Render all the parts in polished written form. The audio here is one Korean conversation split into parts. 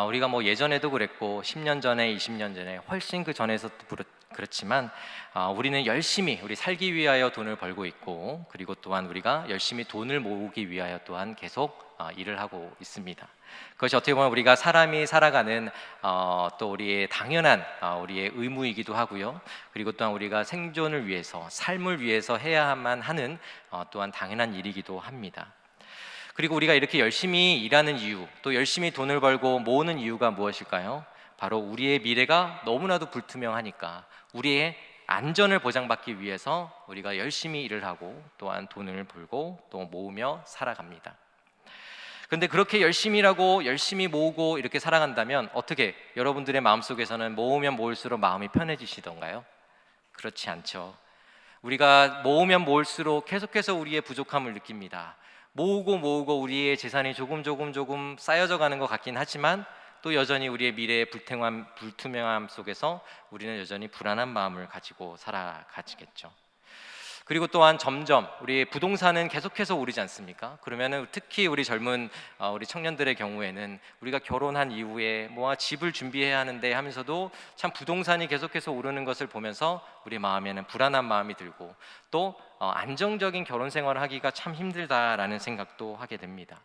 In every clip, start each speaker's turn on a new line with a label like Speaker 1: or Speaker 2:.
Speaker 1: 우리가 뭐 예전에도 그랬고 10년 전에 20년 전에 훨씬 그 전에서도 그렇지만 우리는 열심히 우리 살기 위하여 돈을 벌고 있고, 그리고 또한 우리가 열심히 돈을 모으기 위하여 또한 계속 일을 하고 있습니다. 그것이 어떻게 보면 우리가 사람이 살아가는 또 우리의 당연한 우리의 의무이기도 하고요. 그리고 또한 우리가 생존을 위해서, 삶을 위해서 해야만 하는 또한 당연한 일이기도 합니다. 그리고 우리가 이렇게 열심히 일하는 이유, 또 열심히 돈을 벌고 모으는 이유가 무엇일까요? 바로 우리의 미래가 너무나도 불투명하니까 우리의 안전을 보장받기 위해서 우리가 열심히 일을 하고 또한 돈을 벌고 또 모으며 살아갑니다. 그런데 그렇게 열심히 일하고 열심히 모으고 이렇게 살아간다면 어떻게 여러분들의 마음속에서는 모으면 모을수록 마음이 편해지시던가요? 그렇지 않죠. 우리가 모으면 모을수록 계속해서 우리의 부족함을 느낍니다. 모으고 우리의 재산이 조금 쌓여져 가는 것 같긴 하지만 또 여전히 우리의 미래의 불투명함 속에서 우리는 여전히 불안한 마음을 가지고 살아가지겠죠. 그리고 또한 점점 우리의 부동산은 계속해서 오르지 않습니까? 그러면은 특히 우리 젊은 우리 청년들의 경우에는 우리가 결혼한 이후에 뭐 집을 준비해야 하는데 하면서도 참 부동산이 계속해서 오르는 것을 보면서 우리 마음에는 불안한 마음이 들고 또 안정적인 결혼 생활을 하기가 참 힘들다라는 생각도 하게 됩니다.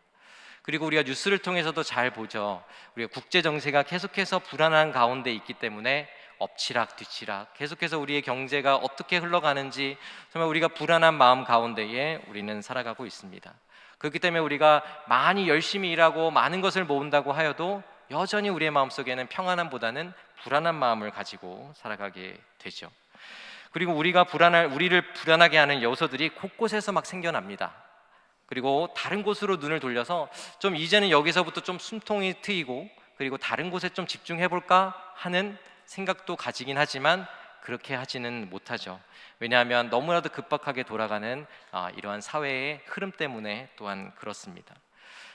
Speaker 1: 그리고 우리가 뉴스를 통해서도 잘 보죠. 우리가 국제 정세가 계속해서 불안한 가운데 있기 때문에 엎치락 뒤치락 계속해서 우리의 경제가 어떻게 흘러가는지 정말 우리가 불안한 마음 가운데에 우리는 살아가고 있습니다. 그렇기 때문에 우리가 많이 열심히 일하고 많은 것을 모은다고 하여도 여전히 우리의 마음속에는 평안함보다는 불안한 마음을 가지고 살아가게 되죠. 그리고 우리를 불안하게 하는 요소들이 곳곳에서 막 생겨납니다. 그리고 다른 곳으로 눈을 돌려서 좀 이제는 여기서부터 좀 숨통이 트이고 그리고 다른 곳에 좀 집중해 볼까 하는 생각도 가지긴 하지만 그렇게 하지는 못하죠. 왜냐하면 너무나도 급박하게 돌아가는 이러한 사회의 흐름 때문에 또한 그렇습니다.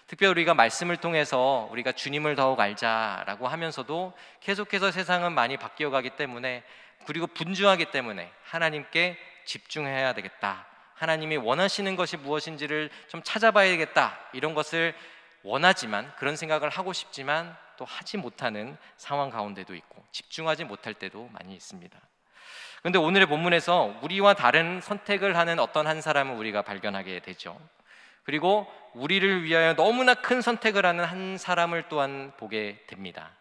Speaker 1: 특별히 우리가 말씀을 통해서 우리가 주님을 더욱 알자라고 하면서도 계속해서 세상은 많이 바뀌어가기 때문에, 그리고 분주하기 때문에 하나님께 집중해야 되겠다, 하나님이 원하시는 것이 무엇인지를 좀 찾아봐야겠다, 이런 것을 원하지만, 그런 생각을 하고 싶지만 또 하지 못하는 상황 가운데도 있고 집중하지 못할 때도 많이 있습니다. 그런데 오늘의 본문에서 우리와 다른 선택을 하는 어떤 한 사람을 우리가 발견하게 되죠. 그리고 우리를 위하여 너무나 큰 선택을 하는 한 사람을 또한 보게 됩니다.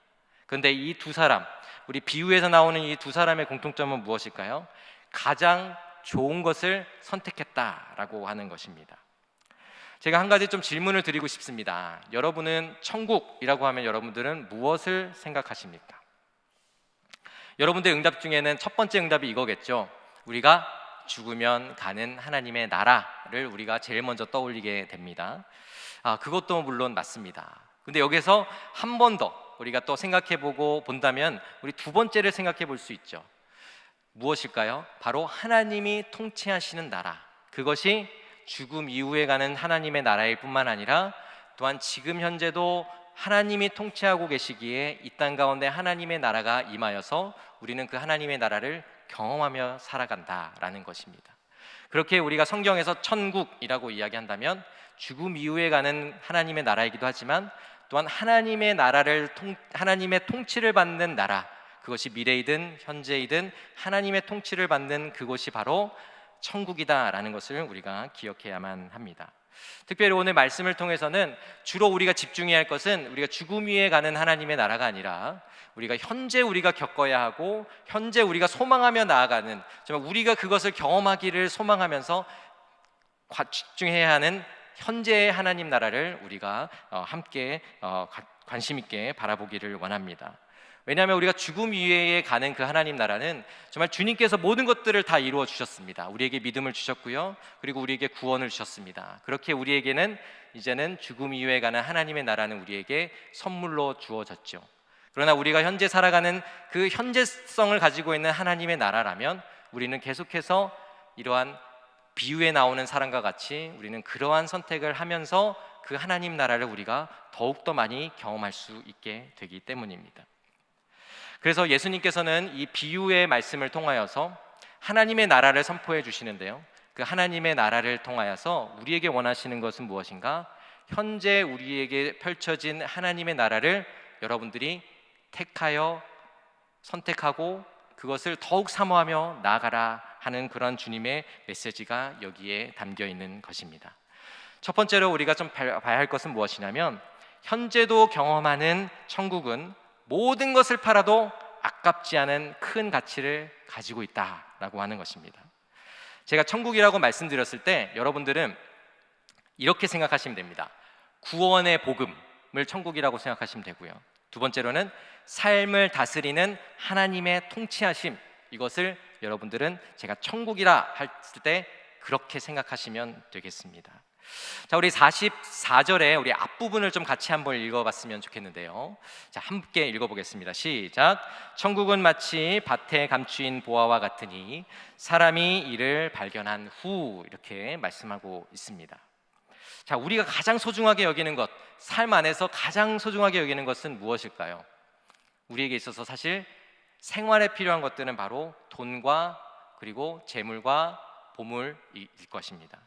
Speaker 1: 그런데 이 두 사람, 우리 비유에서 나오는 이 두 사람의 공통점은 무엇일까요? 가장 좋은 것을 선택했다라고 하는 것입니다. 제가 한 가지 좀 질문을 드리고 싶습니다. 여러분은 천국이라고 하면 여러분들은 무엇을 생각하십니까? 여러분들의 응답 중에는 첫 번째 응답이 이거겠죠. 우리가 죽으면 가는 하나님의 나라를 우리가 제일 먼저 떠올리게 됩니다. 그것도 물론 맞습니다. 근데 여기서 한 번 더 우리가 또 생각해보고 본다면 우리 두 번째를 생각해 볼 수 있죠. 무엇일까요? 바로 하나님이 통치하시는 나라, 그것이 죽음 이후에 가는 하나님의 나라일 뿐만 아니라 또한 지금 현재도 하나님이 통치하고 계시기에 이 땅 가운데 하나님의 나라가 임하여서 우리는 그 하나님의 나라를 경험하며 살아간다라는 것입니다. 그렇게 우리가 성경에서 천국이라고 이야기한다면 죽음 이후에 가는 하나님의 나라이기도 하지만 또한 하나님의 하나님의 통치를 받는 나라, 그것이 미래이든 현재이든 하나님의 통치를 받는 그곳이 바로 천국이다라는 것을 우리가 기억해야만 합니다. 특별히 오늘 말씀을 통해서는 주로 우리가 집중해야 할 것은 우리가 죽음 위에 가는 하나님의 나라가 아니라 우리가 현재 우리가 겪어야 하고 현재 우리가 소망하며 나아가는, 정말 우리가 그것을 경험하기를 소망하면서 집중해야 하는 현재의 하나님 나라를 우리가 함께 관심 있게 바라보기를 원합니다. 왜냐하면 우리가 죽음 위에 가는 그 하나님 나라는 정말 주님께서 모든 것들을 다 이루어 주셨습니다. 우리에게 믿음을 주셨고요, 그리고 우리에게 구원을 주셨습니다. 그렇게 우리에게는 이제는 죽음 이후에 가는 하나님의 나라는 우리에게 선물로 주어졌죠. 그러나 우리가 현재 살아가는 그 현재성을 가지고 있는 하나님의 나라라면 우리는 계속해서 이러한 비유에 나오는 사람과 같이 우리는 그러한 선택을 하면서 그 하나님 나라를 우리가 더욱더 많이 경험할 수 있게 되기 때문입니다. 그래서 예수님께서는 이 비유의 말씀을 통하여서 하나님의 나라를 선포해 주시는데요, 그 하나님의 나라를 통하여서 우리에게 원하시는 것은 무엇인가? 현재 우리에게 펼쳐진 하나님의 나라를 여러분들이 택하여 선택하고 그것을 더욱 사모하며 나아가라 하는 그런 주님의 메시지가 여기에 담겨 있는 것입니다. 첫 번째로 우리가 좀 봐야 할 것은 무엇이냐면, 현재도 경험하는 천국은 모든 것을 팔아도 아깝지 않은 큰 가치를 가지고 있다라고 하는 것입니다. 제가 천국이라고 말씀드렸을 때 여러분들은 이렇게 생각하시면 됩니다. 구원의 복음을 천국이라고 생각하시면 되고요. 두 번째로는 삶을 다스리는 하나님의 통치하심, 이것을 여러분들은 제가 천국이라 할 때 그렇게 생각하시면 되겠습니다. 자, 우리 44절에 우리 앞부분을 좀 같이 한번 읽어봤으면 좋겠는데요. 자, 함께 읽어보겠습니다. 시작. 천국은 마치 밭에 감추인 보화와 같으니 사람이 이를 발견한 후, 이렇게 말씀하고 있습니다. 자, 우리가 가장 소중하게 여기는 것, 삶 안에서 가장 소중하게 여기는 것은 무엇일까요? 우리에게 있어서 사실 생활에 필요한 것들은 바로 돈과 그리고 재물과 보물일 것입니다.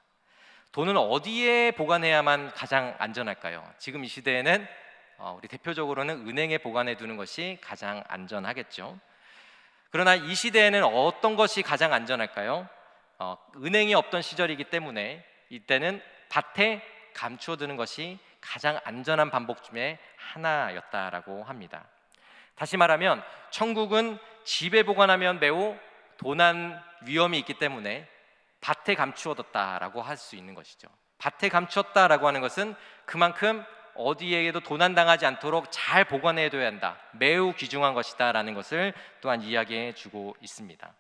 Speaker 1: 돈은 어디에 보관해야만 가장 안전할까요? 지금 이 시대에는 우리 대표적으로는 은행에 보관해 두는 것이 가장 안전하겠죠. 그러나 이 시대에는 어떤 것이 가장 안전할까요? 은행이 없던 시절이기 때문에 이때는 밭에 감추어 두는 것이 가장 안전한 방법 중에 하나였다라고 합니다. 다시 말하면 천국은 집에 보관하면 매우 도난 위험이 있기 때문에 밭에 감추어뒀다라고 할 수 있는 것이죠. 밭에 감추었다라고 하는 것은 그만큼 어디에게도 도난당하지 않도록 잘 보관해둬야 한다, 매우 귀중한 것이다 라는 것을 또한 이야기해 주고 있습니다.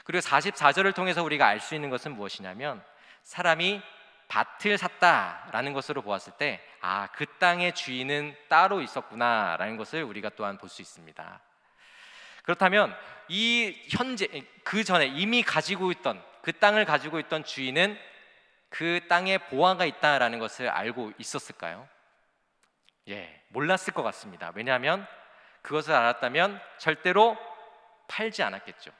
Speaker 1: 그리고 44절을 통해서 우리가 알 수 있는 것은 무엇이냐면, 사람이 밭을 샀다라는 것으로 보았을 때 그 땅의 주인은 따로 있었구나 라는 것을 우리가 또한 볼 수 있습니다. 그렇다면 이 현재 그 전에 이미 가지고 있던 그 땅을 가지고 있던 주인은 그 땅에 보화가 있다라는 것을 알고 있었을까요? 몰랐을 것 같습니다. 왜냐하면 그것을 알았다면 절대로 팔지 않았겠죠.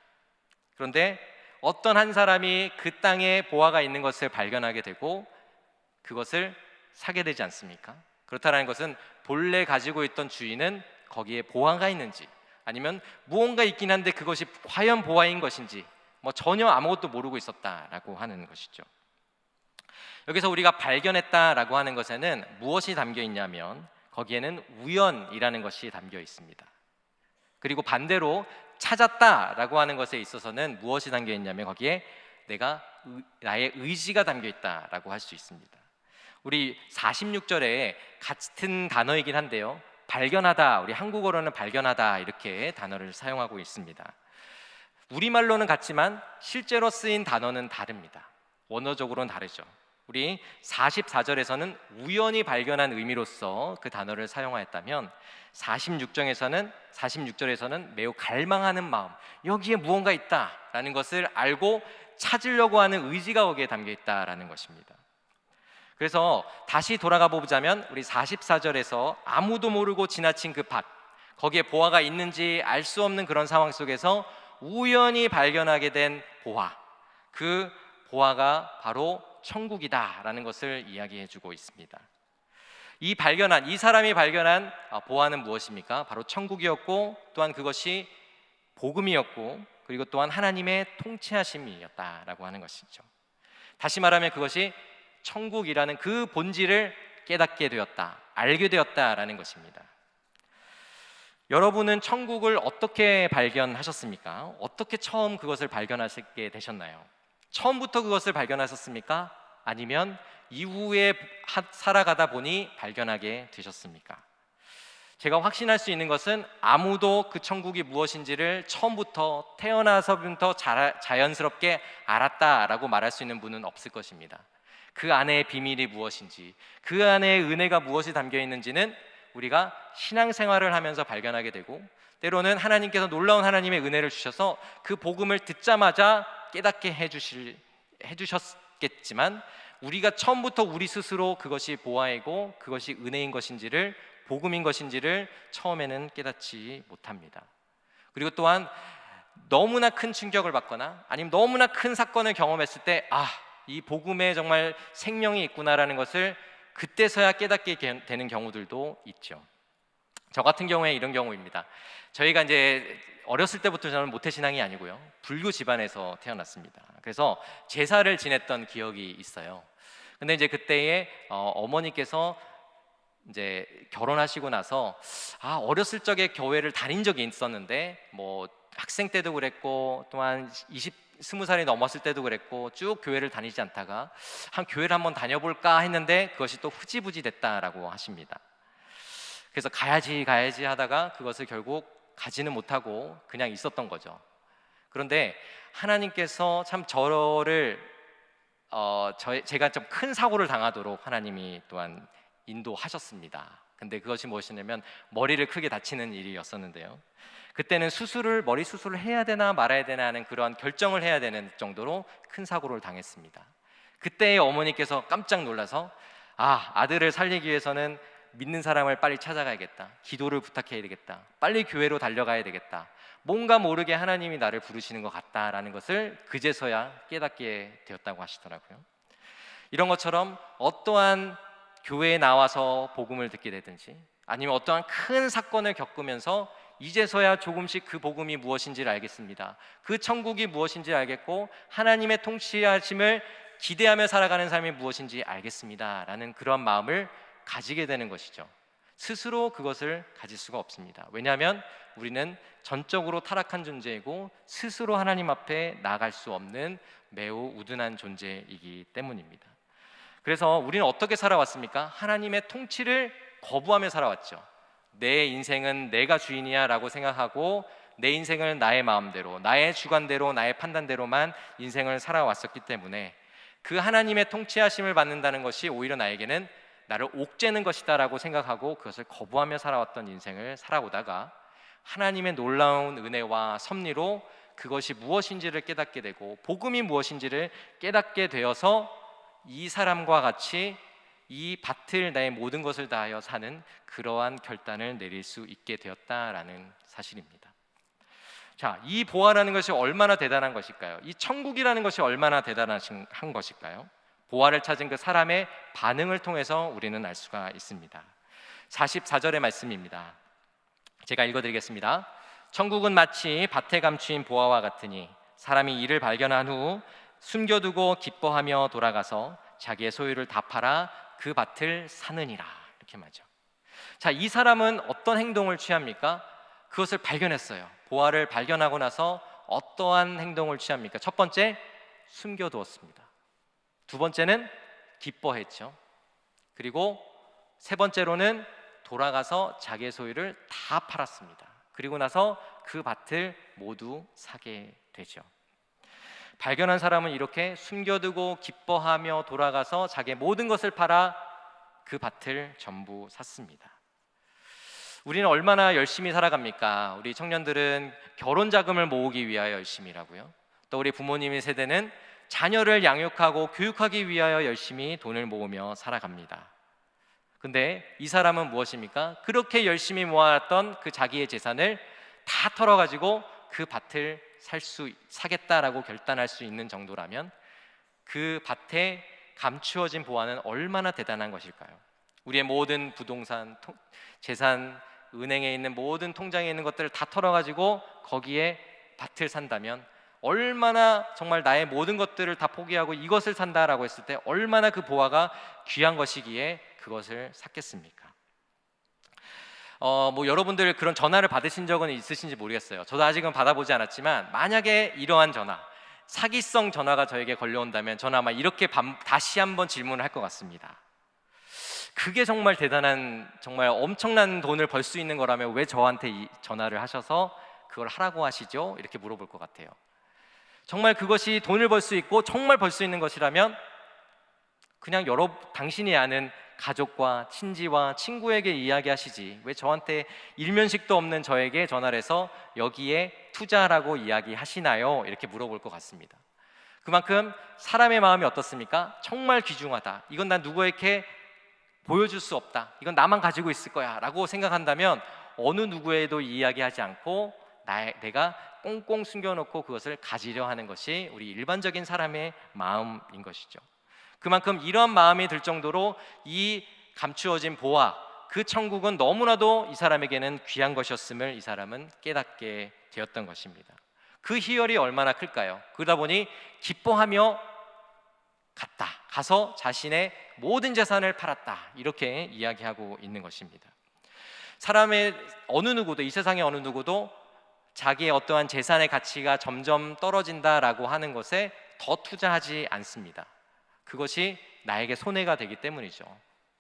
Speaker 1: 그런데 어떤 한 사람이 그 땅에 보화가 있는 것을 발견하게 되고 그것을 사게 되지 않습니까? 그렇다는 것은 본래 가지고 있던 주인은 거기에 보화가 있는지, 아니면 무언가 있긴 한데 그것이 과연 보화인 것인지 전혀 아무것도 모르고 있었다라고 하는 것이죠. 여기서 우리가 발견했다라고 하는 것에는 무엇이 담겨 있냐면, 거기에는 우연이라는 것이 담겨 있습니다. 그리고 반대로 찾았다라고 하는 것에 있어서는 무엇이 담겨 있냐면, 거기에 나의 의지가 담겨 있다라고 할 수 있습니다. 우리 46절에 같은 단어이긴 한데요, 발견하다, 우리 한국어로는 발견하다 이렇게 단어를 사용하고 있습니다. 우리말로는 같지만 실제로 쓰인 단어는 다릅니다. 원어적으로는 다르죠. 우리 44절에서는 우연히 발견한 의미로서 그 단어를 사용하였다면, 46절에서는 매우 갈망하는 마음, 여기에 무언가 있다라는 것을 알고 찾으려고 하는 의지가 거기에 담겨 있다라는 것입니다. 그래서 다시 돌아가 보자면, 우리 44절에서 아무도 모르고 지나친 그 밭, 거기에 보화가 있는지 알 수 없는 그런 상황 속에서 우연히 발견하게 된 보화, 그 보화가 바로 천국이다라는 것을 이야기해 주고 있습니다. 이 사람이 발견한 보화는 무엇입니까? 바로 천국이었고, 또한 그것이 복음이었고, 그리고 또한 하나님의 통치하심이었다라고 하는 것이죠. 다시 말하면 그것이 천국이라는 그 본질을 깨닫게 되었다, 알게 되었다라는 것입니다. 여러분은 천국을 어떻게 발견하셨습니까? 어떻게 처음 그것을 발견하시게 되셨나요? 처음부터 그것을 발견하셨습니까? 아니면 이후에 살아가다 보니 발견하게 되셨습니까? 제가 확신할 수 있는 것은 아무도 그 천국이 무엇인지를 처음부터 태어나서부터 자연스럽게 알았다라고 말할 수 있는 분은 없을 것입니다. 그 안에 비밀이 무엇인지, 그 안에 은혜가 무엇이 담겨 있는지는 우리가 신앙생활을 하면서 발견하게 되고, 때로는 하나님께서 놀라운 하나님의 은혜를 주셔서 그 복음을 듣자마자 깨닫게 해주셨겠지만, 우리가 처음부터 우리 스스로 그것이 보화이고 그것이 은혜인 것인지를, 복음인 것인지를 처음에는 깨닫지 못합니다. 그리고 또한 너무나 큰 충격을 받거나 아니면 너무나 큰 사건을 경험했을 때 이 복음에 정말 생명이 있구나라는 것을 그때서야 깨닫게 되는 경우들도 있죠. 저 같은 경우에 이런 경우입니다. 저희가 이제 어렸을 때부터 저는 모태신앙이 아니고요, 불교 집안에서 태어났습니다. 그래서 제사를 지냈던 기억이 있어요. 근데 이제 그때에 어머니께서 이제 결혼하시고 나서 어렸을 적에 교회를 다닌 적이 있었는데 뭐 학생 때도 그랬고 또한 20살이 넘었을 때도 그랬고 쭉 교회를 다니지 않다가 교회를 한번 다녀볼까 했는데 그것이 또 흐지부지 됐다라고 하십니다. 그래서 가야지 하다가 그것을 결국 가지는 못하고 그냥 있었던 거죠. 그런데 하나님께서 참 저를 제가 좀 큰 사고를 당하도록 하나님이 또한 인도하셨습니다. 근데 그것이 무엇이냐면 머리를 크게 다치는 일이었었는데요. 그때는 머리 수술을 해야 되나 말아야 되나 하는 그런 결정을 해야 되는 정도로 큰 사고를 당했습니다. 그때 어머니께서 깜짝 놀라서 아들을 살리기 위해서는 믿는 사람을 빨리 찾아가야겠다, 기도를 부탁해야 되겠다, 빨리 교회로 달려가야 되겠다, 뭔가 모르게 하나님이 나를 부르시는 것 같다라는 것을 그제서야 깨닫게 되었다고 하시더라고요. 이런 것처럼 어떠한 교회에 나와서 복음을 듣게 되든지 아니면 어떠한 큰 사건을 겪으면서 이제서야 조금씩 그 복음이 무엇인지를 알겠습니다, 그 천국이 무엇인지를 알겠고 하나님의 통치하심을 기대하며 살아가는 삶이 무엇인지 알겠습니다 라는 그런 마음을 가지게 되는 것이죠. 스스로 그것을 가질 수가 없습니다. 왜냐하면 우리는 전적으로 타락한 존재이고 스스로 하나님 앞에 나아갈 수 없는 매우 우둔한 존재이기 때문입니다. 그래서 우리는 어떻게 살아왔습니까? 하나님의 통치를 거부하며 살아왔죠. 내 인생은 내가 주인이야 라고 생각하고 내 인생을 나의 마음대로, 나의 주관대로, 나의 판단대로만 인생을 살아왔었기 때문에 그 하나님의 통치하심을 받는다는 것이 오히려 나에게는 나를 옥죄는 것이다 라고 생각하고 그것을 거부하며 살아왔던 인생을 살아오다가 하나님의 놀라운 은혜와 섭리로 그것이 무엇인지를 깨닫게 되고 복음이 무엇인지를 깨닫게 되어서 이 사람과 같이 이 밭을 나의 모든 것을 다하여 사는 그러한 결단을 내릴 수 있게 되었다라는 사실입니다. 자, 이 보화라는 것이 얼마나 대단한 것일까요? 이 천국이라는 것이 얼마나 대단한 것일까요? 보화를 찾은 그 사람의 반응을 통해서 우리는 알 수가 있습니다. 44절의 말씀입니다. 제가 읽어드리겠습니다. 천국은 마치 밭에 감추인 보화와 같으니 사람이 이를 발견한 후 숨겨두고 기뻐하며 돌아가서 자기의 소유를 다 팔아 그 밭을 사느니라. 이렇게 말이죠. 자, 이 사람은 어떤 행동을 취합니까? 그것을 발견했어요. 보화를 발견하고 나서 어떠한 행동을 취합니까? 첫 번째, 숨겨두었습니다. 두 번째는 기뻐했죠. 그리고 세 번째로는 돌아가서 자기의 소유를 다 팔았습니다. 그리고 나서 그 밭을 모두 사게 되죠. 발견한 사람은 이렇게 숨겨두고 기뻐하며 돌아가서 자기의 모든 것을 팔아 그 밭을 전부 샀습니다. 우리는 얼마나 열심히 살아갑니까? 우리 청년들은 결혼 자금을 모으기 위하여 열심히 일하고요. 또 우리 부모님의 세대는 자녀를 양육하고 교육하기 위하여 열심히 돈을 모으며 살아갑니다. 근데 이 사람은 무엇입니까? 그렇게 열심히 모았던 그 자기의 재산을 다 털어가지고 그 밭을 사겠다라고 결단할 수 있는 정도라면 그 밭에 감추어진 보화는 얼마나 대단한 것일까요? 우리의 모든 부동산, 재산, 은행에 있는 모든 통장에 있는 것들을 다 털어가지고 거기에 밭을 산다면 얼마나 정말 나의 모든 것들을 다 포기하고 이것을 산다라고 했을 때 얼마나 그 보화가 귀한 것이기에 그것을 샀겠습니까? 여러분들 그런 전화를 받으신 적은 있으신지 모르겠어요. 저도 아직은 받아보지 않았지만 만약에 이러한 전화, 사기성 전화가 저에게 걸려온다면 저는 아마 이렇게 다시 한번 질문을 할 것 같습니다. 그게 정말 대단한, 정말 엄청난 돈을 벌 수 있는 거라면 왜 저한테 이 전화를 하셔서 그걸 하라고 하시죠? 이렇게 물어볼 것 같아요. 정말 그것이 돈을 벌 수 있고 정말 벌 수 있는 것이라면 그냥 당신이 아는 가족과 친지와 친구에게 이야기하시지 왜 저한테 일면식도 없는 저에게 전화를 해서 여기에 투자하라고 이야기하시나요? 이렇게 물어볼 것 같습니다. 그만큼 사람의 마음이 어떻습니까? 정말 귀중하다, 이건 난 누구에게 보여줄 수 없다, 이건 나만 가지고 있을 거야 라고 생각한다면 어느 누구에도 이야기하지 않고 내가 꽁꽁 숨겨놓고 그것을 가지려 하는 것이 우리 일반적인 사람의 마음인 것이죠. 그만큼 이런 마음이 들 정도로 이 감추어진 보화, 그 천국은 너무나도 이 사람에게는 귀한 것이었음을 이 사람은 깨닫게 되었던 것입니다. 그 희열이 얼마나 클까요? 그러다 보니 기뻐하며 가서 자신의 모든 재산을 팔았다, 이렇게 이야기하고 있는 것입니다. 사람의 어느 누구도, 이 세상의 어느 누구도 자기의 어떠한 재산의 가치가 점점 떨어진다라고 하는 것에 더 투자하지 않습니다. 그것이 나에게 손해가 되기 때문이죠.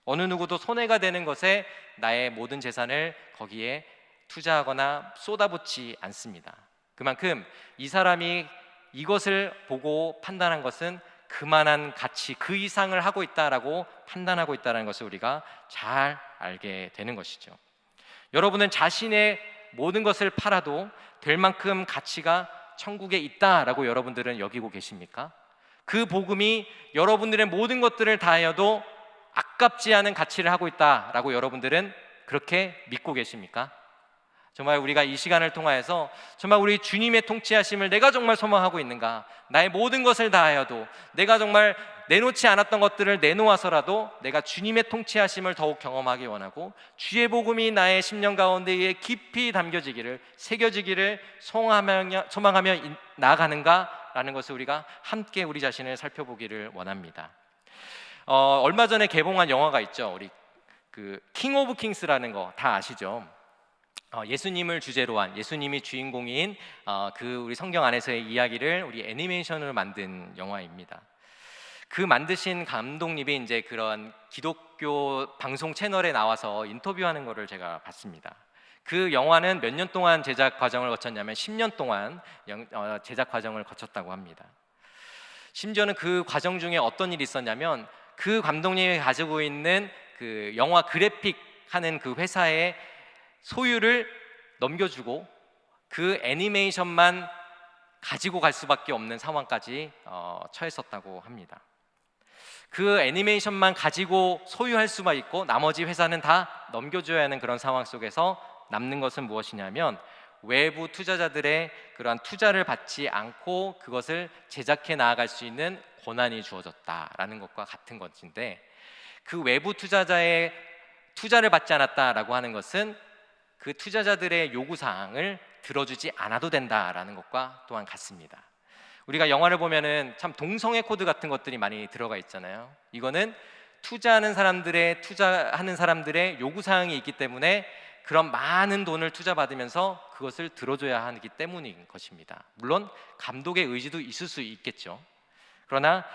Speaker 1: 어느 누구도 손해가 되는 것에 나의 모든 재산을 거기에 투자하거나 쏟아붓지 않습니다. 그만큼 이 사람이 이것을 보고 판단한 것은 그만한 가치, 그 이상을 하고 있다라고 판단하고 있다는 것을 우리가 잘 알게 되는 것이죠. 여러분은 자신의 모든 것을 팔아도 될 만큼 가치가 천국에 있다라고 여러분들은 여기고 계십니까? 그 복음이 여러분들의 모든 것들을 다하여도 아깝지 않은 가치를 하고 있다라고 여러분들은 그렇게 믿고 계십니까? 정말 우리가 이 시간을 통하여서 정말 우리 주님의 통치하심을 내가 정말 소망하고 있는가? 나의 모든 것을 다하여도, 내가 정말 내놓지 않았던 것들을 내놓아서라도 내가 주님의 통치하심을 더욱 경험하기 원하고, 주의 복음이 나의 심령 가운데에 깊이 담겨지기를, 새겨지기를 소망하며 나아가는가라는 것을 우리가 함께 우리 자신을 살펴보기를 원합니다. 얼마 전에 개봉한 영화가 있죠. 우리 킹 오브 킹스라는 거 다 아시죠? 예수님을 주제로 한, 예수님이 주인공인 우리 성경 안에서의 이야기를 우리 애니메이션으로 만든 영화입니다. 그 만드신 감독님이 이제 그런 기독교 방송 채널에 나와서 인터뷰하는 거를 제가 봤습니다. 그 영화는 몇 년 동안 제작 과정을 거쳤냐면 10년 동안 제작 과정을 거쳤다고 합니다. 심지어는 그 과정 중에 어떤 일이 있었냐면, 그 감독님이 가지고 있는 그 영화 그래픽 하는 그 회사의 소유를 넘겨주고 그 애니메이션만 가지고 갈 수밖에 없는 상황까지 처했었다고 합니다. 그 애니메이션만 가지고 소유할 수만 있고 나머지 회사는 다 넘겨줘야 하는 그런 상황 속에서 남는 것은 무엇이냐면, 외부 투자자들의 그러한 투자를 받지 않고 그것을 제작해 나아갈 수 있는 권한이 주어졌다라는 것과 같은 것인데, 그 외부 투자자의 투자를 받지 않았다라고 하는 것은 그 투자자들의 요구사항을 들어주지 않아도 된다라는 것과 또한 같습니다. 우리가 영화를 보면은 참 동성애 코드 같은 것들이 많이 들어가 있잖아요. 이거는 투자하는 사람들의 요구사항이 있기 때문에 그런 많은 돈을 투자받으면서 그것을 들어줘야 하기 때문인 것입니다. 물론 감독의 의지도 있을 수 있겠죠. 그러나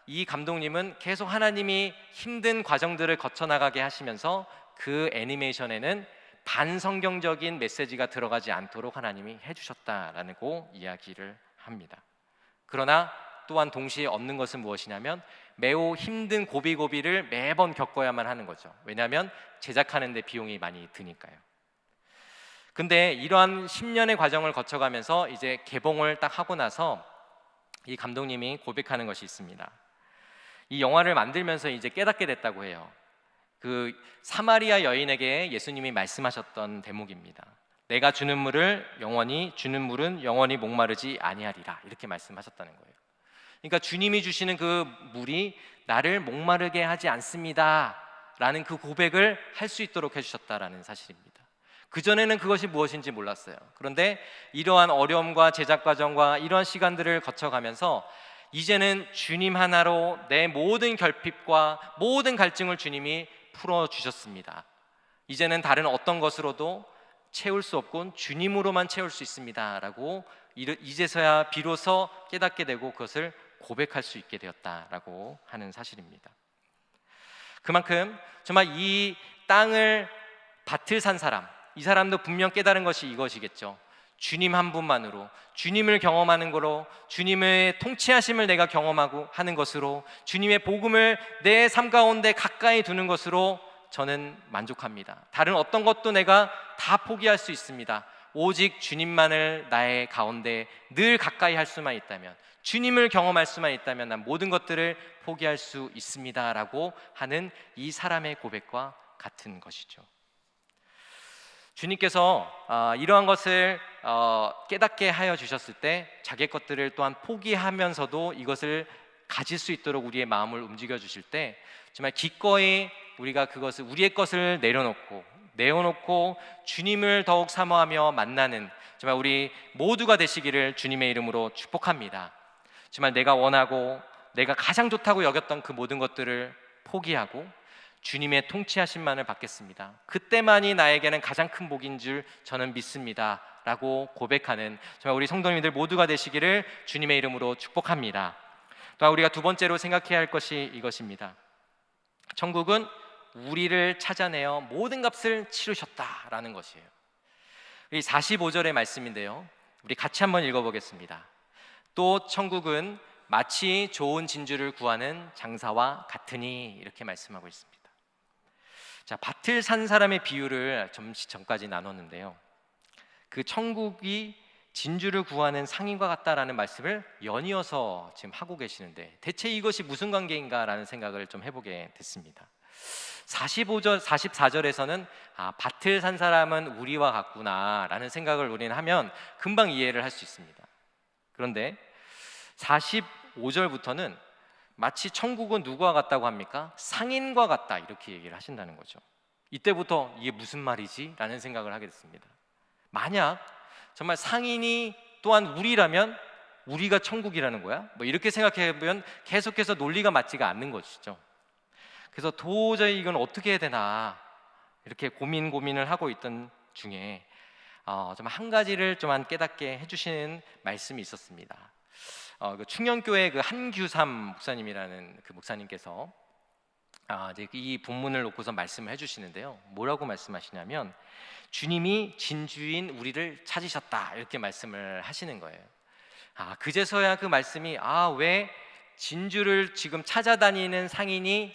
Speaker 1: 이 감독님은 계속 하나님이 힘든 과정들을 거쳐나가게 하시면서 그 애니메이션에는 반성경적인 메시지가 들어가지 않도록 하나님이 해주셨다라는 이야기를 합니다. 그러나 또한 동시에 얻는 것은 무엇이냐면, 매우 힘든 고비고비를 매번 겪어야만 하는 거죠. 왜냐하면 제작하는 데 비용이 많이 드니까요. 근데 이러한 10년의 과정을 거쳐가면서 이제 개봉을 딱 하고 나서 이 감독님이 고백하는 것이 있습니다. 이 영화를 만들면서 이제 깨닫게 됐다고 해요. 그 사마리아 여인에게 예수님이 말씀하셨던 대목입니다. 내가 주는 물은 영원히 목마르지 아니하리라, 이렇게 말씀하셨다는 거예요. 그러니까 주님이 주시는 그 물이 나를 목마르게 하지 않습니다 라는 그 고백을 할 수 있도록 해주셨다라는 사실입니다. 그전에는 그것이 무엇인지 몰랐어요. 그런데 이러한 어려움과 제작 과정과 이러한 시간들을 거쳐가면서 이제는 주님 하나로 내 모든 결핍과 모든 갈증을 주님이 풀어주셨습니다. 이제는 다른 어떤 것으로도 채울 수 없고 주님으로만 채울 수 있습니다 라고 이제서야 비로소 깨닫게 되고 그것을 고백할 수 있게 되었다라고 하는 사실입니다. 그만큼 정말 이 땅을 밭을 산 사람, 이 사람도 분명 깨달은 것이 이것이겠죠. 주님 한 분만으로, 주님을 경험하는 거로, 주님의 통치하심을 내가 경험하고 하는 것으로, 주님의 복음을 내 삶 가운데 가까이 두는 것으로 저는 만족합니다. 다른 어떤 것도 내가 다 포기할 수 있습니다. 오직 주님만을 나의 가운데 늘 가까이 할 수만 있다면, 주님을 경험할 수만 있다면 난 모든 것들을 포기할 수 있습니다 라고 하는 이 사람의 고백과 같은 것이죠. 주님께서 이러한 것을 깨닫게 하여 주셨을 때 자기 것들을 또한 포기하면서도 이것을 가질 수 있도록 우리의 마음을 움직여 주실 때 정말 기꺼이 우리가 그것을 우리의 것을 내어놓고 주님을 더욱 사모하며 만나는 정말 우리 모두가 되시기를 주님의 이름으로 축복합니다. 정말 내가 원하고 내가 가장 좋다고 여겼던 그 모든 것들을 포기하고 주님의 통치하심만을 받겠습니다. 그때만이 나에게는 가장 큰 복인 줄 저는 믿습니다 라고 고백하는 정말 우리 성도님들 모두가 되시기를 주님의 이름으로 축복합니다. 또한 우리가 두 번째로 생각해야 할 것이 이것입니다. 천국은 우리를 찾아내어 모든 값을 치르셨다라는 것이에요. 이 45절의 말씀인데요, 우리 같이 한번 읽어보겠습니다. 또 천국은 마치 좋은 진주를 구하는 장사와 같으니, 이렇게 말씀하고 있습니다. 자, 밭을 산 사람의 비유를 잠시 전까지 나눴는데요, 그 천국이 진주를 구하는 상인과 같다라는 말씀을 연이어서 지금 하고 계시는데 대체 이것이 무슨 관계인가라는 생각을 좀 해보게 됐습니다. 45절, 44절에서는 밭을 산 사람은 우리와 같구나 라는 생각을 우리는 하면 금방 이해를 할 수 있습니다. 그런데 45절부터는 마치 천국은 누구와 같다고 합니까? 상인과 같다, 이렇게 얘기를 하신다는 거죠. 이때부터 이게 무슨 말이지? 라는 생각을 하게 됐습니다. 만약 정말 상인이 또한 우리라면 우리가 천국이라는 거야? 뭐 이렇게 생각해보면 계속해서 논리가 맞지가 않는 것이죠. 그래서 도저히 이건 어떻게 해야 되나 이렇게 고민을 하고 있던 중에 좀 한 가지를 좀 깨닫게 해주시는 말씀이 있었습니다. 그 충녕교회 그 한규삼 목사님이라는 그 목사님께서 이제 이 본문을 놓고서 말씀을 해주시는데요, 뭐라고 말씀하시냐면 주님이 진주인 우리를 찾으셨다, 이렇게 말씀을 하시는 거예요. 그제서야 그 말씀이 왜 진주를 지금 찾아다니는 상인이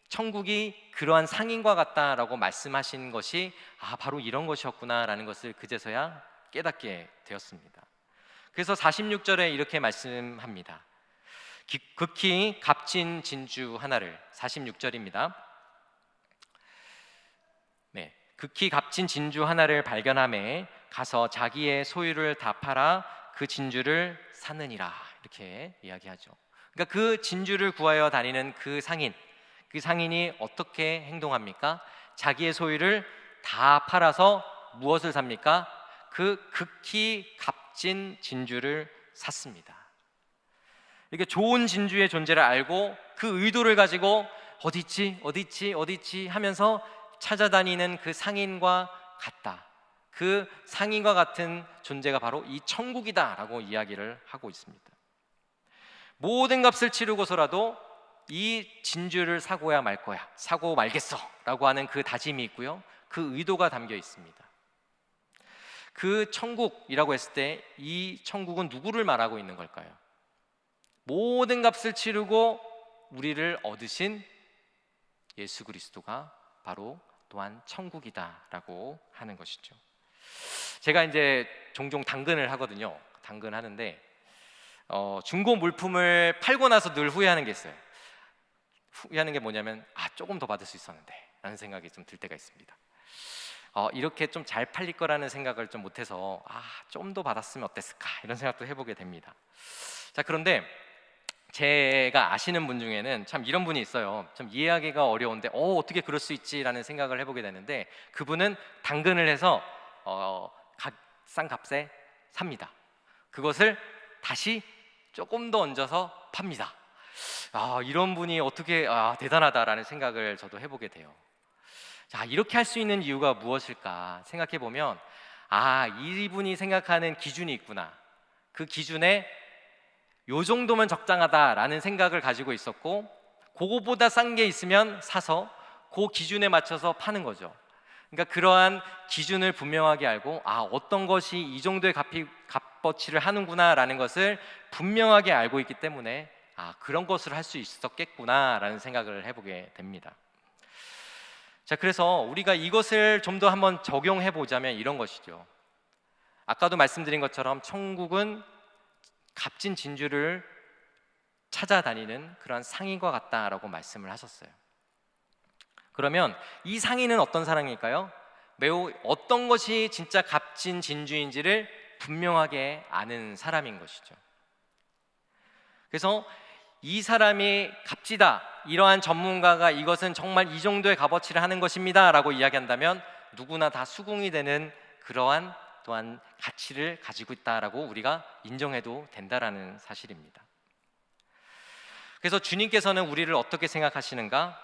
Speaker 1: 천국이 그러한 상인과 같다라고 말씀하신 것이 바로 이런 것이었구나라는 것을 그제서야 깨닫게 되었습니다. 그래서 46절에 이렇게 말씀합니다. 극히 값진 진주 하나를, 46절입니다. 네, 극히 값진 진주 하나를 발견하매 가서 자기의 소유를 다 팔아 그 진주를 사느니라, 이렇게 이야기하죠. 그러니까 그 진주를 구하여 다니는 그 상인이 어떻게 행동합니까? 자기의 소유를 다 팔아서 무엇을 삽니까? 그 극히 값진 진주를 샀습니다. 이렇게 좋은 진주의 존재를 알고 그 의도를 가지고 어디 있지 하면서 찾아다니는 그 상인과 같다. 그 상인과 같은 존재가 바로 이 천국이다라고 이야기를 하고 있습니다. 모든 값을 치르고서라도 이 진주를 사고야 말 거야, 사고 말겠어 라고 하는 그 다짐이 있고요, 그 의도가 담겨 있습니다. 그 천국이라고 했을 때 이 천국은 누구를 말하고 있는 걸까요? 모든 값을 치르고 우리를 얻으신 예수 그리스도가 바로 또한 천국이다라고 하는 것이죠. 제가 이제 종종 당근을 하거든요. 당근하는데 중고 물품을 팔고 나서 늘 후회하는 게 있어요. 후회하는 게 뭐냐면 조금 더 받을 수 있었는데 라는 생각이 좀 들 때가 있습니다. 이렇게 좀 잘 팔릴 거라는 생각을 좀 못해서 좀 더 받았으면 어땠을까 이런 생각도 해보게 됩니다. 자, 그런데 제가 아시는 분 중에는 참 이런 분이 있어요. 좀 이해하기가 어려운데 어떻게 그럴 수 있지라는 생각을 해보게 되는데, 그분은 당근을 해서 싼 값에 삽니다. 그것을 다시 조금 더 얹어서 팝니다. 이런 분이 어떻게 대단하다라는 생각을 저도 해보게 돼요. 자, 이렇게 할 수 있는 이유가 무엇일까 생각해 보면 이분이 생각하는 기준이 있구나. 그 기준에 요 정도면 적당하다라는 생각을 가지고 있었고, 그거보다 싼 게 있으면 사서 그 기준에 맞춰서 파는 거죠. 그러니까 그러한 기준을 분명하게 알고 어떤 것이 이 정도의 값어치를 하는구나라는 것을 분명하게 알고 있기 때문에 그런 것을 할 수 있었겠구나라는 생각을 해보게 됩니다. 자, 그래서 우리가 이것을 좀 더 한번 적용해 보자면 이런 것이죠. 아까도 말씀드린 것처럼 천국은 값진 진주를 찾아다니는 그런 상인과 같다라고 말씀을 하셨어요. 그러면 이 상인은 어떤 사람일까요? 매우 어떤 것이 진짜 값진 진주인지를 분명하게 아는 사람인 것이죠. 그래서 이 사람이 값지다, 이러한 전문가가 이것은 정말 이 정도의 값어치를 하는 것입니다 라고 이야기한다면 누구나 다 수긍이 되는 그러한 또한 가치를 가지고 있다라고 우리가 인정해도 된다라는 사실입니다. 그래서 주님께서는 우리를 어떻게 생각하시는가?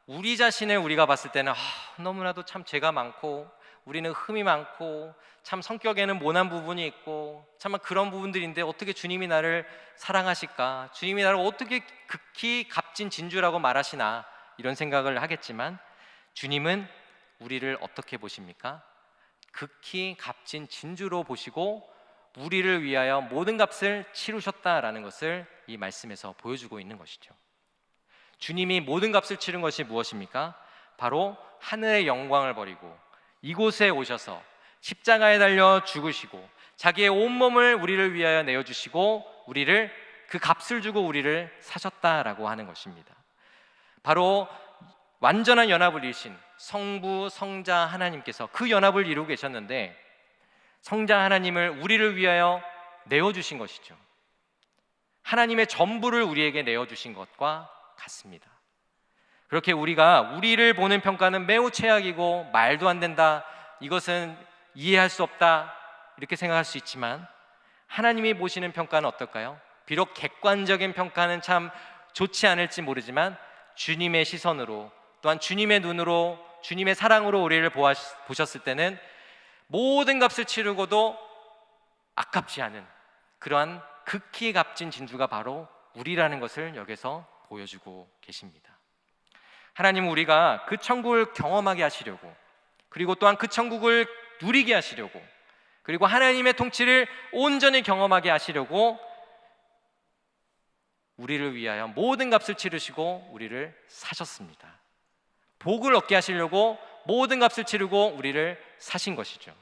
Speaker 1: 우리 자신을 우리가 봤을 때는 너무나도 참 죄가 많고 우리는 흠이 많고 참 성격에는 모난 부분이 있고 참 그런 부분들인데 어떻게 주님이 나를 사랑하실까? 주님이 나를 어떻게 극히 값진 진주라고 말하시나? 이런 생각을 하겠지만 주님은 우리를 어떻게 보십니까? 극히 값진 진주로 보시고 우리를 위하여 모든 값을 치르셨다라는 것을 이 말씀에서 보여주고 있는 것이죠. 주님이 모든 값을 치른 것이 무엇입니까? 바로 하늘의 영광을 버리고 이곳에 오셔서 십자가에 달려 죽으시고 자기의 온몸을 우리를 위하여 내어주시고 우리를 그 값을 주고 우리를 사셨다라고 하는 것입니다. 바로 완전한 연합을 이루신 성부, 성자 하나님께서 그 연합을 이루고 계셨는데 성자 하나님을 우리를 위하여 내어주신 것이죠. 하나님의 전부를 우리에게 내어주신 것과 같습니다. 그렇게 우리가 우리를 보는 평가는 매우 최악이고 말도 안 된다, 이것은 이해할 수 없다, 이렇게 생각할 수 있지만 하나님이 보시는 평가는 어떨까요? 비록 객관적인 평가는 참 좋지 않을지 모르지만 주님의 시선으로 또한 주님의 눈으로 주님의 사랑으로 우리를 보셨을 때는 모든 값을 치르고도 아깝지 않은 그러한 극히 값진 진주가 바로 우리라는 것을 여기서 보여주고 계십니다. 하나님은 우리가 그 천국을 경험하게 하시려고, 그리고 또한 그 천국을 누리게 하시려고, 그리고 하나님의 통치를 온전히 경험하게 하시려고 우리를 위하여 모든 값을 치르시고 우리를 사셨습니다. 복을 얻게 하시려고 모든 값을 치르고 우리를 사신 것이죠.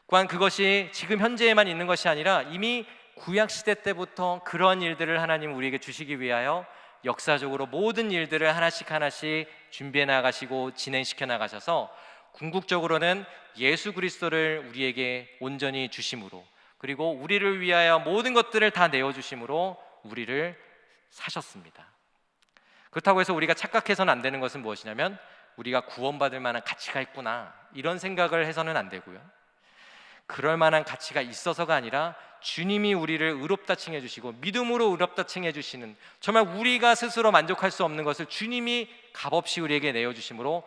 Speaker 1: 또한 그것이 지금 현재에만 있는 것이 아니라 이미 구약시대 때부터 그런 일들을 하나님 우리에게 주시기 위하여 역사적으로 모든 일들을 하나씩 하나씩 준비해 나가시고 진행시켜 나가셔서 궁극적으로는 예수 그리스도를 우리에게 온전히 주심으로, 그리고 우리를 위하여 모든 것들을 다 내어주심으로 우리를 사셨습니다. 그렇다고 해서 우리가 착각해서는 안 되는 것은 무엇이냐면 우리가 구원받을 만한 가치가 있구나, 이런 생각을 해서는 안 되고요, 그럴 만한 가치가 있어서가 아니라 주님이 우리를 의롭다 칭해 주시고 믿음으로 의롭다 칭해 주시는, 정말 우리가 스스로 만족할 수 없는 것을 주님이 값없이 우리에게 내어주심으로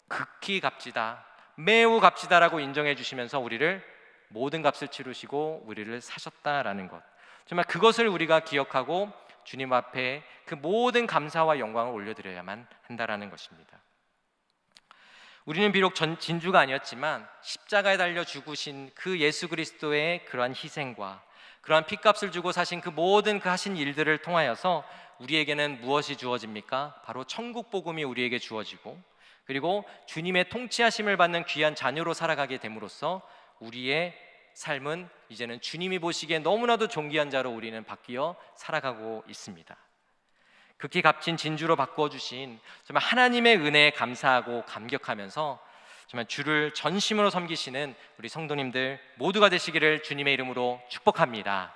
Speaker 1: 극히 값지다, 매우 값지다라고 인정해 주시면서 우리를 모든 값을 치르시고 우리를 사셨다라는 것, 정말 그것을 우리가 기억하고 주님 앞에 그 모든 감사와 영광을 올려드려야만 한다라는 것입니다. 우리는 비록 진주가 아니었지만 십자가에 달려 죽으신 그 예수 그리스도의 그러한 희생과 그러한 핏값을 주고 사신 그 모든 그 하신 일들을 통하여서 우리에게는 무엇이 주어집니까? 바로 천국 복음이 우리에게 주어지고, 그리고 주님의 통치하심을 받는 귀한 자녀로 살아가게 됨으로써 우리의 삶은 이제는 주님이 보시기에 너무나도 존귀한 자로 우리는 바뀌어 살아가고 있습니다. 극히 값진 진주로 바꿔주신 정말 하나님의 은혜에 감사하고 감격하면서 정말 주를 전심으로 섬기시는 우리 성도님들 모두가 되시기를 주님의 이름으로 축복합니다.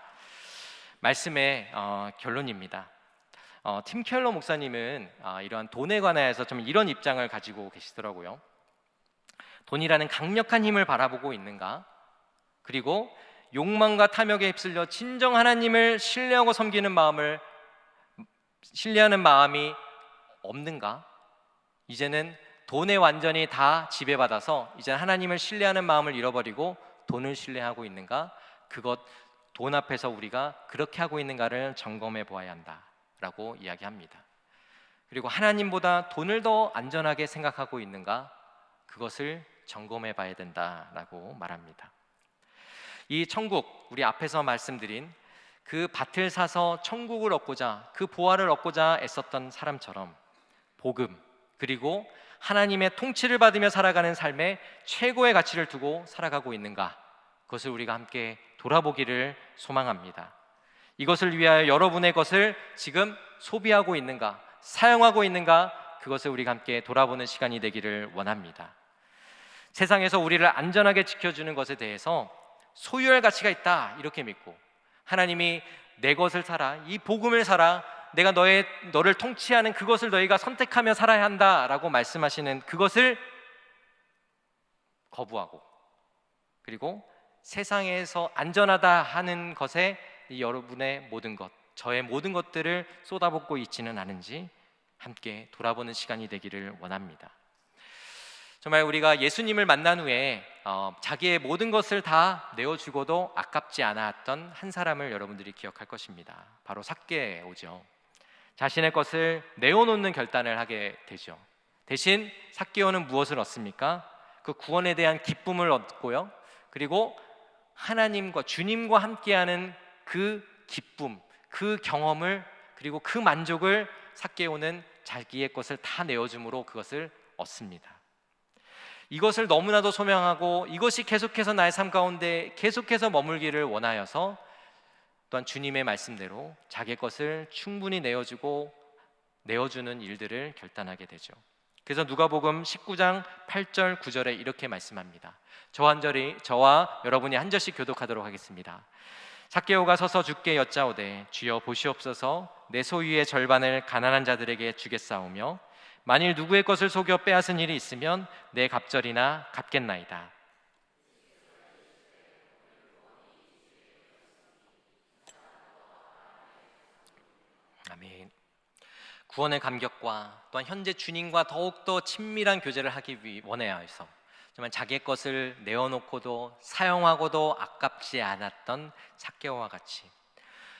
Speaker 1: 말씀의 결론입니다. 팀 켈러 목사님은 이러한 돈에 관해서 좀 이런 입장을 가지고 계시더라고요. 돈이라는 강력한 힘을 바라보고 있는가? 그리고 욕망과 탐욕에 휩쓸려 진정 하나님을 신뢰하고 섬기는 신뢰하는 마음이 없는가? 이제는 돈에 완전히 다 지배받아서 이제는 하나님을 신뢰하는 마음을 잃어버리고 돈을 신뢰하고 있는가? 그것, 돈 앞에서 우리가 그렇게 하고 있는가를 점검해 보아야 한다라고 이야기합니다. 그리고 하나님보다 돈을 더 안전하게 생각하고 있는가? 그것을 점검해 봐야 된다라고 말합니다. 이 천국, 우리 앞에서 말씀드린 그 밭을 사서 천국을 얻고자, 그 보화를 얻고자 애썼던 사람처럼 복음, 그리고 하나님의 통치를 받으며 살아가는 삶에 최고의 가치를 두고 살아가고 있는가, 그것을 우리가 함께 돌아보기를 소망합니다. 이것을 위하여 여러분의 것을 지금 소비하고 있는가, 사용하고 있는가, 그것을 우리가 함께 돌아보는 시간이 되기를 원합니다. 세상에서 우리를 안전하게 지켜주는 것에 대해서 소유할 가치가 있다 이렇게 믿고, 하나님이 내 것을 살아, 이 복음을 살아, 내가 너를 통치하는 그것을 너희가 선택하며 살아야 한다라고 말씀하시는 그것을 거부하고, 그리고 세상에서 안전하다 하는 것에 이 여러분의 모든 것, 저의 모든 것들을 쏟아붓고 있지는 않은지 함께 돌아보는 시간이 되기를 원합니다. 정말 우리가 예수님을 만난 후에 자기의 모든 것을 다 내어주고도 아깝지 않았던 한 사람을 여러분들이 기억할 것입니다. 바로 삭개오죠. 자신의 것을 내어놓는 결단을 하게 되죠. 대신 삭개오는 무엇을 얻습니까? 그 구원에 대한 기쁨을 얻고요, 그리고 하나님과 주님과 함께하는 그 기쁨, 그 경험을, 그리고 그 만족을 삭개오는 자기의 것을 다 내어줌으로 그것을 얻습니다. 이것을 너무나도 소명하고 이것이 계속해서 나의 삶 가운데 계속해서 머물기를 원하여서 또한 주님의 말씀대로 자기의 것을 충분히 내어주는 일들을 결단하게 되죠. 그래서 누가복음 19장 8절 9절에 이렇게 말씀합니다. 저와 여러분이 한 절씩 교독하도록 하겠습니다. 삭개오가 서서 주께 여짜오되 주여 보시옵소서, 내 소유의 절반을 가난한 자들에게 주겠사오며 만일 누구의 것을 속여 빼앗은 일이 있으면 내 갑절이나 갚겠나이다. 아멘. 구원의 감격과 또한 현재 주님과 더욱더 친밀한 교제를 하기 원해서 정말 자기의 것을 내어놓고도 사용하고도 아깝지 않았던 삭개오와 같이,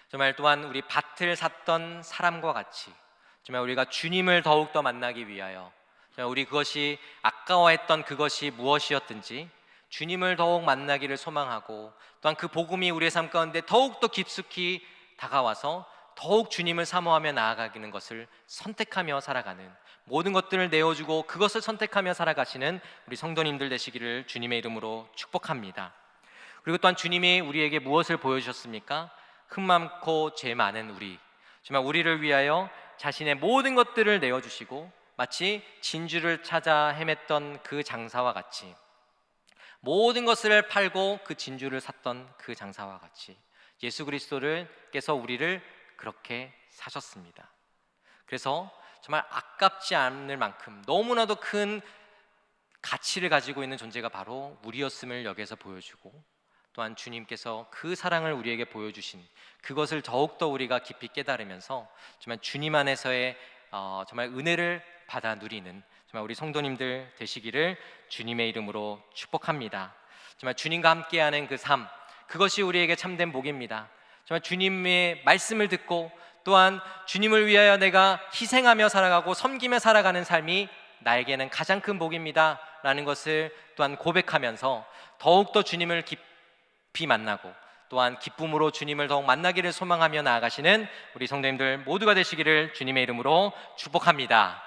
Speaker 1: 정말 또한 우리 밭을 샀던 사람과 같이, 정말 우리가 주님을 더욱더 만나기 위하여 정말 우리 그것이 아까워했던 그것이 무엇이었든지 주님을 더욱 만나기를 소망하고, 또한 그 복음이 우리의 삶 가운데 더욱더 깊숙이 다가와서 더욱 주님을 사모하며 나아가는 것을 선택하며 살아가는, 모든 것들을 내어주고 그것을 선택하며 살아가시는 우리 성도님들 되시기를 주님의 이름으로 축복합니다. 그리고 또한 주님이 우리에게 무엇을 보여주셨습니까? 흠 많고 죄 많은 우리, 정말 우리를 위하여 자신의 모든 것들을 내어주시고 마치 진주를 찾아 헤맸던 그 장사와 같이, 모든 것을 팔고 그 진주를 샀던 그 장사와 같이 예수 그리스도께서 우리를 그렇게 사셨습니다. 그래서 정말 아깝지 않을 만큼 너무나도 큰 가치를 가지고 있는 존재가 바로 우리였음을 여기서 보여주고, 또한 주님께서 그 사랑을 우리에게 보여주신 그것을 더욱더 우리가 깊이 깨달으면서 정말 주님 안에서의 정말 은혜를 받아 누리는 정말 우리 성도님들 되시기를 주님의 이름으로 축복합니다. 정말 주님과 함께하는 그 삶, 그것이 우리에게 참된 복입니다. 정말 주님의 말씀을 듣고 또한 주님을 위하여 내가 희생하며 살아가고 섬기며 살아가는 삶이 나에게는 가장 큰 복입니다 라는 것을 또한 고백하면서 더욱더 주님을 깊이 만나고 또한 기쁨으로 주님을 더욱 만나기를 소망하며 나아가시는 우리 성도님들 모두가 되시기를 주님의 이름으로 축복합니다.